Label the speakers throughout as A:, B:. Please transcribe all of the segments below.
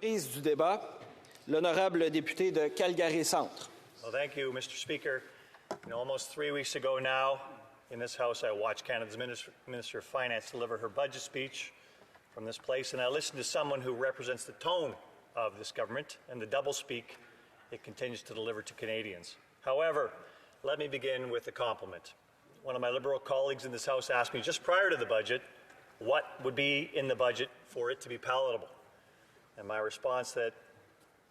A: Prise du débat, l'honorable député de Calgary-Centre.
B: Well, thank you, Mr. Speaker. Almost 3 weeks ago now, in this House, I watched Canada's Minister of Finance deliver her budget speech from this place, and I listened to someone who represents the tone of this government and the doublespeak it continues to deliver to Canadians. However, let me begin with a compliment. One of my Liberal colleagues in this House asked me just prior to the budget what would be in the budget for it to be palatable. And my response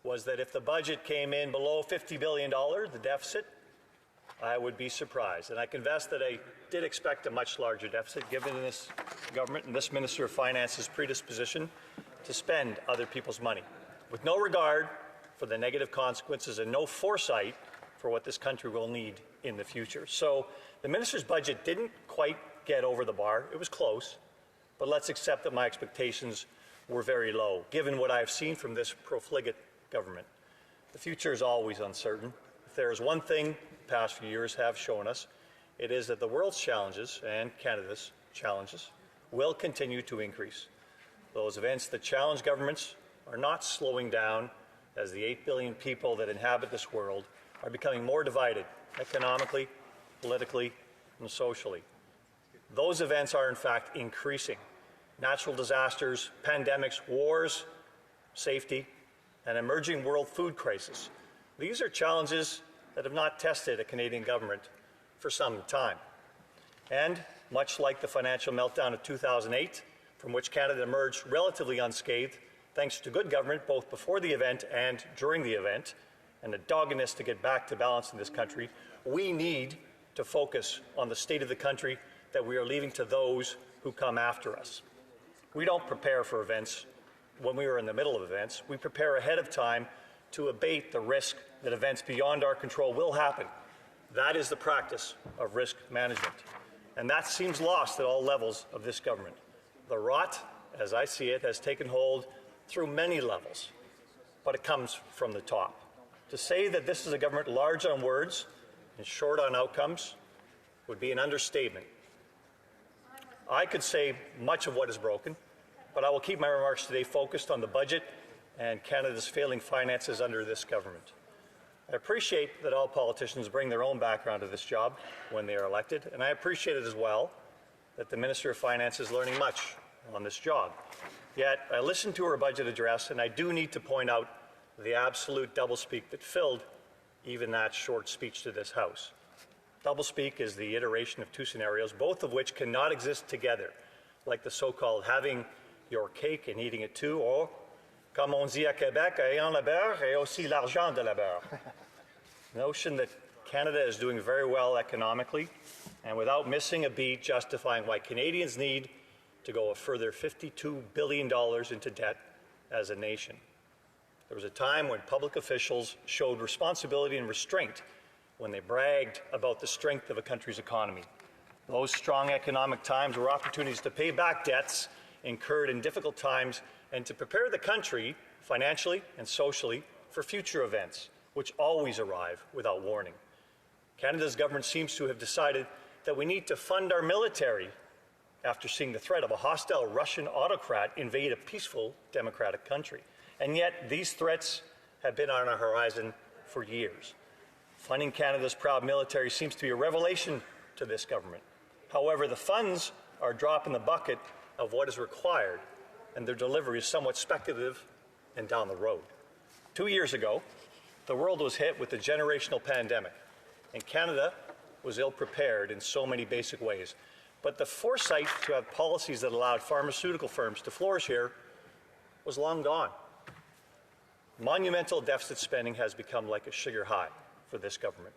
B: was that if the budget came in below $50 billion, the deficit, I would be surprised. And I confess that I did expect a much larger deficit, given this government and this Minister of Finance's predisposition to spend other people's money, with no regard for the negative consequences and no foresight for what this country will need in the future. So the Minister's budget didn't quite get over the bar. It was close, but let's accept that my expectations were very low, given what I've seen from this profligate government. The future is always uncertain. If there is one thing the past few years have shown us, it is that the world's challenges and Canada's challenges will continue to increase. Those events that challenge governments are not slowing down as the 8 billion people that inhabit this world are becoming more divided economically, politically, and socially. Those events are in fact increasing. Natural disasters, pandemics, wars, safety, and emerging world food crisis. These are challenges that have not tested a Canadian government for some time. And much like the financial meltdown of 2008, from which Canada emerged relatively unscathed, thanks to good government both before the event and during the event, and a doggedness to get back to balance in this country, we need to focus on the state of the country that we are leaving to those who come after us. We don't prepare for events when we are in the middle of events. We prepare ahead of time to abate the risk that events beyond our control will happen. That is the practice of risk management. And that seems lost at all levels of this government. The rot, as I see it, has taken hold through many levels, but it comes from the top. To say that this is a government large on words and short on outcomes would be an understatement. I could say much of what is broken, but I will keep my remarks today focused on the budget and Canada's failing finances under this government. I appreciate that all politicians bring their own background to this job when they are elected, and I appreciate it as well that the Minister of Finance is learning much on this job. Yet, I listened to her budget address, and I do need to point out the absolute doublespeak that filled even that short speech to this House. Doublespeak is the iteration of two scenarios, both of which cannot exist together, like the so-called having your cake and eating it too, or, comme on dit à Québec, ayant le beurre et aussi l'argent de la beurre. The notion that Canada is doing very well economically, and without missing a beat, justifying why Canadians need to go a further $52 billion into debt as a nation. There was a time when public officials showed responsibility and restraint when they bragged about the strength of a country's economy. Those strong economic times were opportunities to pay back debts incurred in difficult times and to prepare the country financially and socially for future events, which always arrive without warning. Canada's government seems to have decided that we need to fund our military after seeing the threat of a hostile Russian autocrat invade a peaceful democratic country. And yet these threats have been on our horizon for years. Funding Canada's proud military seems to be a revelation to this government. However, the funds are a drop in the bucket of what is required, and their delivery is somewhat speculative and down the road. 2 years ago, the world was hit with a generational pandemic, and Canada was ill-prepared in so many basic ways. But the foresight to have policies that allowed pharmaceutical firms to flourish here was long gone. Monumental deficit spending has become like a sugar high for this government,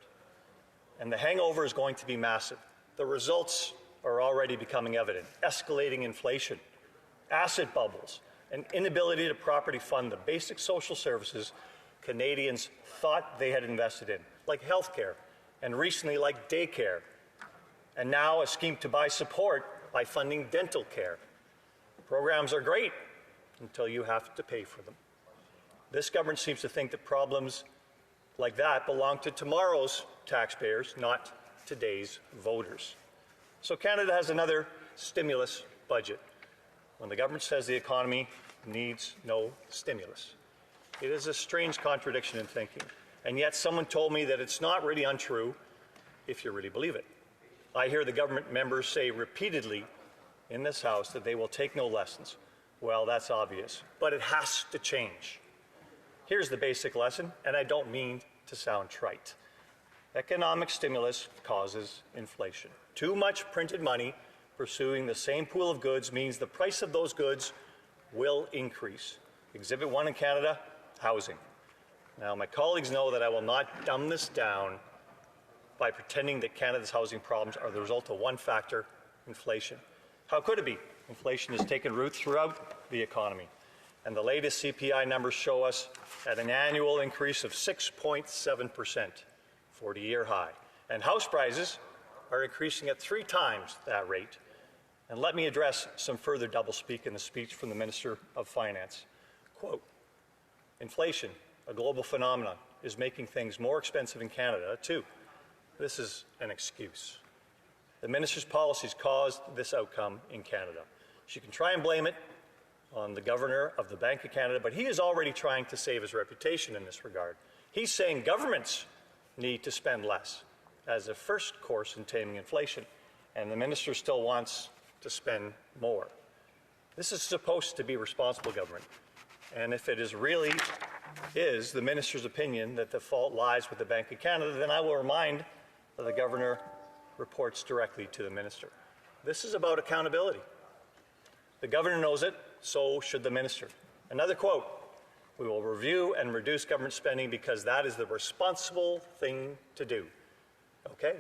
B: and the hangover is going to be massive. The results are already becoming evident: escalating inflation, asset bubbles, an inability to properly fund the basic social services Canadians thought they had invested in, like healthcare, and recently like daycare, and now a scheme to buy support by funding dental care. Programs are great until you have to pay for them. This government seems to think that problems like that belong to tomorrow's taxpayers, not today's voters. So Canada has another stimulus budget when the government says the economy needs no stimulus. It is a strange contradiction in thinking. And yet someone told me that it's not really untrue if you really believe it. I hear the government members say repeatedly in this House that they will take no lessons. Well, that's obvious, but it has to change. Here's the basic lesson, and I don't mean to sound trite. Economic stimulus causes inflation. Too much printed money pursuing the same pool of goods means the price of those goods will increase. Exhibit 1 in Canada, housing. Now, my colleagues know that I will not dumb this down by pretending that Canada's housing problems are the result of one factor, inflation. How could it be? Inflation has taken root throughout the economy, and the latest CPI numbers show us at an annual increase of 6.7%, 40-year high. And house prices are increasing at 3 times that rate. And let me address some further doublespeak in the speech from the Minister of Finance. Quote, inflation, a global phenomenon, is making things more expensive in Canada, too. This is an excuse. The minister's policies caused this outcome in Canada. She can try and blame it on the governor of the Bank of Canada, but he is already trying to save his reputation in this regard. He's saying governments need to spend less as a first course in taming inflation, and the minister still wants to spend more. This is supposed to be responsible government, and if it really is the minister's opinion that the fault lies with the Bank of Canada, then I will remind that the governor reports directly to the minister. This is about accountability. The governor knows it, so should the minister. Another quote, we will review and reduce government spending because that is the responsible thing to do. Okay,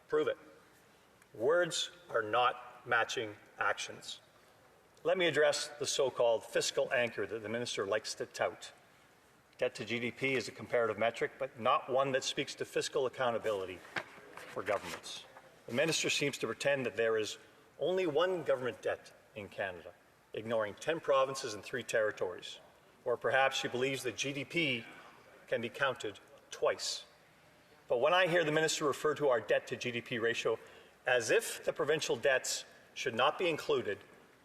B: prove it. Words are not matching actions. Let me address the so-called fiscal anchor that the minister likes to tout. Debt to GDP is a comparative metric, but not one that speaks to fiscal accountability for governments. The minister seems to pretend that there is only one government debt in Canada, ignoring 10 provinces and 3 territories. Or perhaps she believes that GDP can be counted twice. But when I hear the minister refer to our debt to GDP ratio as if the provincial debts should not be included,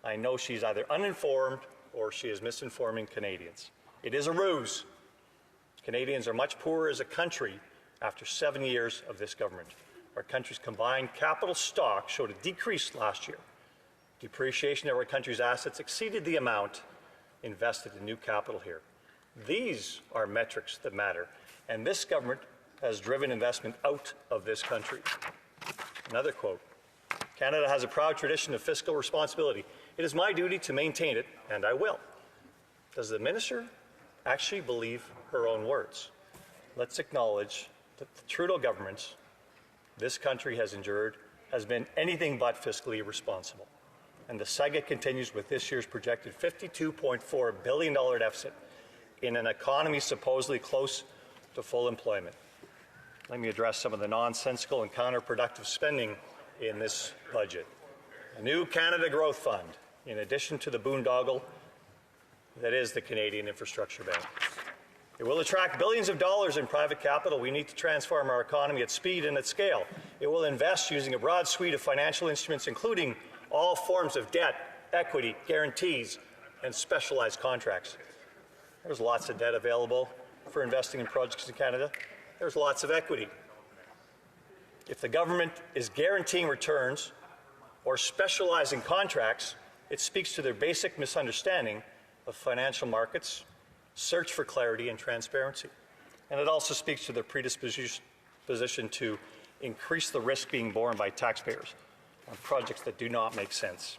B: I know she's either uninformed or she is misinforming Canadians. It is a ruse. Canadians are much poorer as a country after 7 years of this government. Our country's combined capital stock showed a decrease last year. Depreciation of our country's assets exceeded the amount invested in new capital here. These are metrics that matter, and this government has driven investment out of this country. Another quote, Canada has a proud tradition of fiscal responsibility. It is my duty to maintain it, and I will. Does the minister actually believe her own words? Let's acknowledge that the Trudeau government this country has endured has been anything but fiscally responsible. And the saga continues with this year's projected $52.4 billion deficit in an economy supposedly close to full employment. Let me address some of the nonsensical and counterproductive spending in this budget. A new Canada Growth Fund, in addition to the boondoggle that is the Canadian Infrastructure Bank. It will attract billions of dollars in private capital. We need to transform our economy at speed and at scale. It will invest using a broad suite of financial instruments, including all forms of debt, equity, guarantees, and specialized contracts. There's lots of debt available for investing in projects in Canada. There's lots of equity. If the government is guaranteeing returns or specializing contracts, it speaks to their basic misunderstanding of financial markets, search for clarity and transparency. And it also speaks to their predisposition to increase the risk being borne by taxpayers on projects that do not make sense.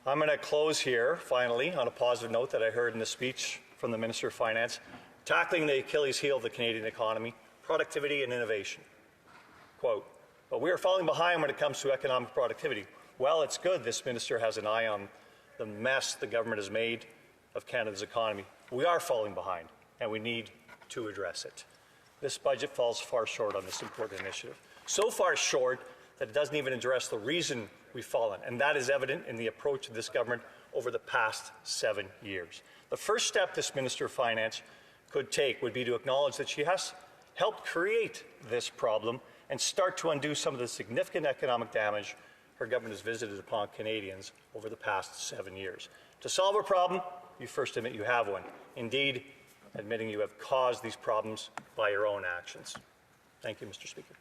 B: I'm going to close here, finally, on a positive note that I heard in the speech from the Minister of Finance, tackling the Achilles heel of the Canadian economy, productivity and innovation. Quote, but we are falling behind when it comes to economic productivity. Well, it's good this minister has an eye on the mess the government has made of Canada's economy. We are falling behind, and we need to address it. This budget falls far short on this important initiative. So far short that it doesn't even address the reason we've fallen, and that is evident in the approach of this government over the past 7 years. The first step this Minister of Finance could take would be to acknowledge that she has helped create this problem and start to undo some of the significant economic damage her government has visited upon Canadians over the past 7 years. To solve a problem, you first admit you have one. Indeed, admitting you have caused these problems by your own actions. Thank you, Mr. Speaker.